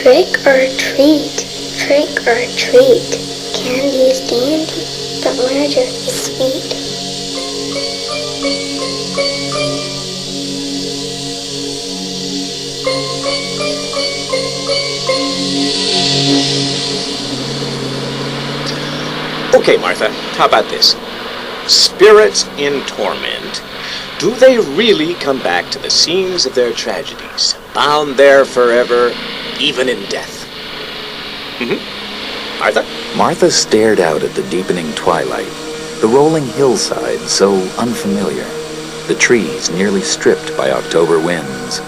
Trick or treat, trick or treat. Candy is dandy, but magic is sweet. Okay, Martha, how about this? Spirits in torment. Do they really come back to the scenes of their tragedies, bound there forever, even in death? Martha? Martha stared out at the deepening twilight, the rolling hillside so unfamiliar, the trees nearly stripped by October winds.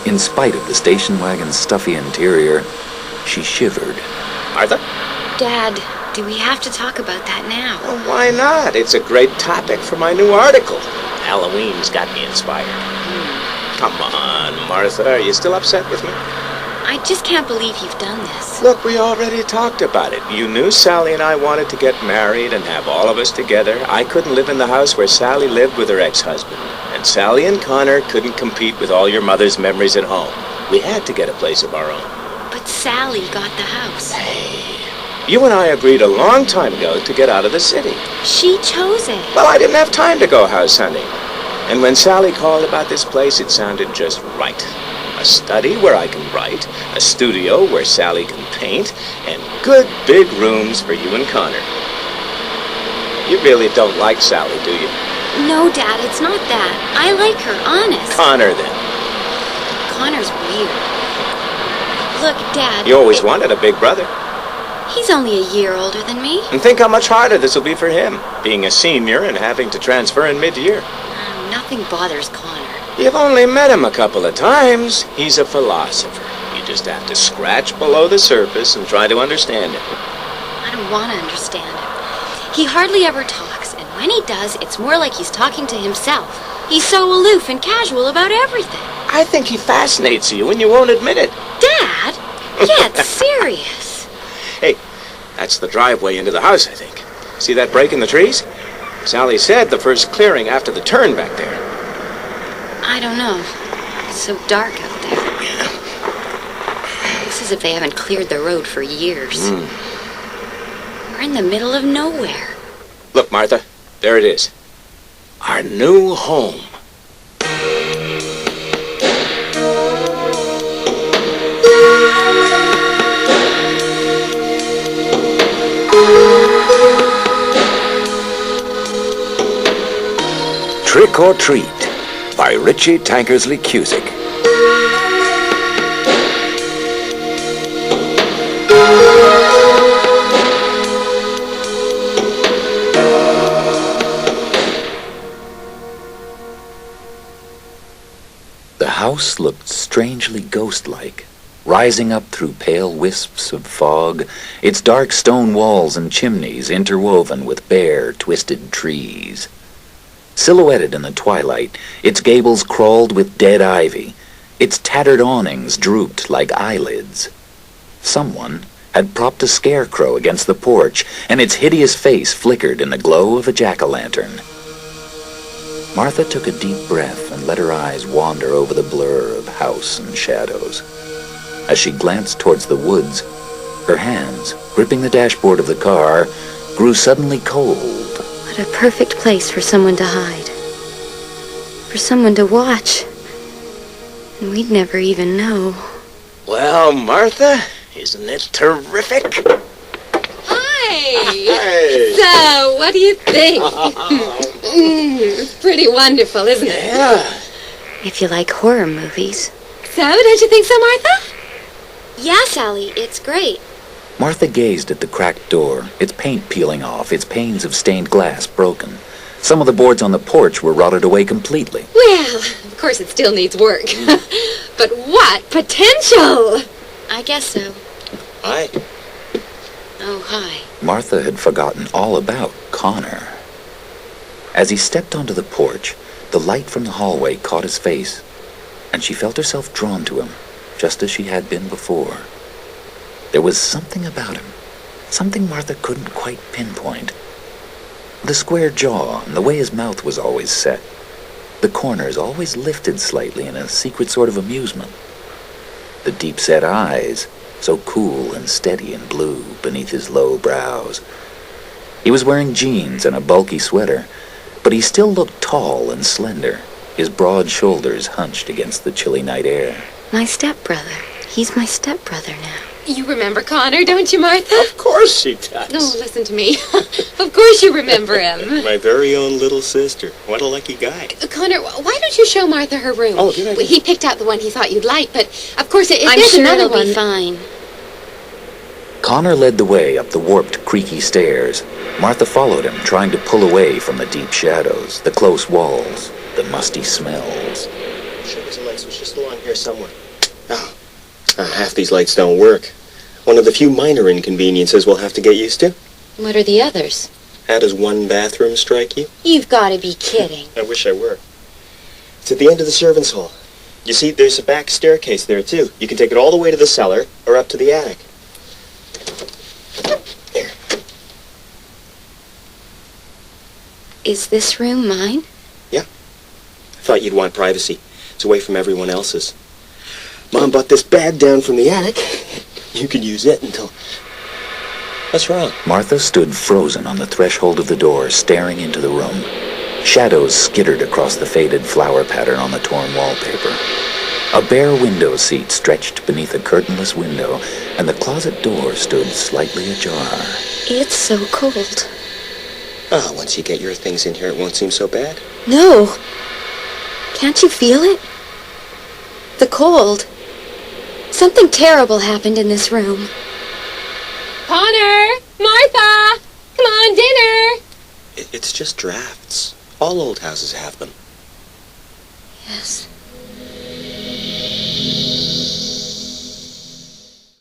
In spite of the station wagon's stuffy interior, she shivered. Martha? Dad, do we have to talk about that now? Well, why not? It's a great topic for my new article. Halloween's got me inspired. Come on, Martha, are you still upset with me? I just can't believe you've done this. Look, we already talked about it. You knew Sally and I wanted to get married and have all of us together. I couldn't live in the house where Sally lived with her ex-husband. And Sally and Connor couldn't compete with all your mother's memories at home. We had to get a place of our own. But Sally got the house. Hey, you and I agreed a long time ago to get out of the city. She chose it. Well, I didn't have time to go house hunting. And when Sally called about this place, it sounded just right. A study where I can write, a studio where Sally can paint, and good big rooms for you and Connor. You really don't like Sally, do you? No, Dad, it's not that. I like her, honest. Connor, then. Connor's weird. Look, Dad... You always wanted a big brother. He's only a year older than me. And think how much harder this will be for him, being a senior and having to transfer in mid-year. Nothing bothers Connor. You've only met him a couple of times. He's a philosopher. You just have to scratch below the surface and try to understand him. I don't want to understand him. He hardly ever talks, and when he does, it's more like he's talking to himself. He's so aloof and casual about everything. I think he fascinates you, and you won't admit it. Dad? Get serious. Hey, that's the driveway into the house, I think. See that break in the trees? Sally said the first clearing after the turn back there. I don't know. It's so dark out there. It's as if they haven't cleared the road for years. We're in the middle of nowhere. Look, Martha, there it is. Our new home. Trick or Treat by Richie Tankersley Cusick. The house looked strangely ghost-like, rising up through pale wisps of fog, its dark stone walls and chimneys interwoven with bare, twisted trees. Silhouetted in the twilight, its gables crawled with dead ivy. Its tattered awnings drooped like eyelids. Someone had propped a scarecrow against the porch, and its hideous face flickered in the glow of a jack-o'-lantern. Martha took a deep breath and let her eyes wander over the blur of house and shadows. As she glanced towards the woods, her hands, gripping the dashboard of the car, grew suddenly cold. What a perfect place for someone to hide. For someone to watch. And we'd never even know. Well, Martha, isn't it terrific? Hi! Hey! So, what do you think? It's pretty wonderful, isn't it? Yeah. If you like horror movies. So, don't you think so, Martha? Yeah, Sally, it's great. Martha gazed at the cracked door, its paint peeling off, its panes of stained glass broken. Some of the boards on the porch were rotted away completely. Well, of course it still needs work. But what potential! I guess so. Hi. Oh, hi. Martha had forgotten all about Connor. As he stepped onto the porch, the light from the hallway caught his face, and she felt herself drawn to him, just as she had been before. There was something about him, something Martha couldn't quite pinpoint. The square jaw and the way his mouth was always set. The corners always lifted slightly in a secret sort of amusement. The deep-set eyes, so cool and steady and blue beneath his low brows. He was wearing jeans and a bulky sweater, but he still looked tall and slender, his broad shoulders hunched against the chilly night air. My stepbrother. He's my stepbrother now. You remember Connor, don't you, Martha? Of course she does. No, listen to me. Of course you remember him. My very own little sister. What a lucky guy. Connor, why don't you show Martha her room? Oh, good idea. He picked out the one he thought you'd like, but of course if I'm there's sure another it'll one... be fine. Connor led the way up the warped, creaky stairs. Martha followed him, trying to pull away from the deep shadows, the close walls, the musty smells. I'm sure there's a light switch just along here somewhere. Oh, half these lights don't work. One of the few minor inconveniences we'll have to get used to. What are the others? How does one bathroom strike you? You've got to be kidding. I wish I were. It's at the end of the servants' hall. You see, there's a back staircase there, too. You can take it all the way to the cellar or up to the attic. There. Is this room mine? Yeah. I thought you'd want privacy. It's away from everyone else's. Mom brought this bag down from the attic. You could use it until... What's wrong? Martha stood frozen on the threshold of the door, staring into the room. Shadows skittered across the faded flower pattern on the torn wallpaper. A bare window seat stretched beneath a curtainless window, and the closet door stood slightly ajar. It's so cold. Oh, once you get your things in here, it won't seem so bad. No. Can't you feel it? The cold. Something terrible happened in this room. Connor! Martha! Come on, dinner! It's just drafts. All old houses have them. Yes.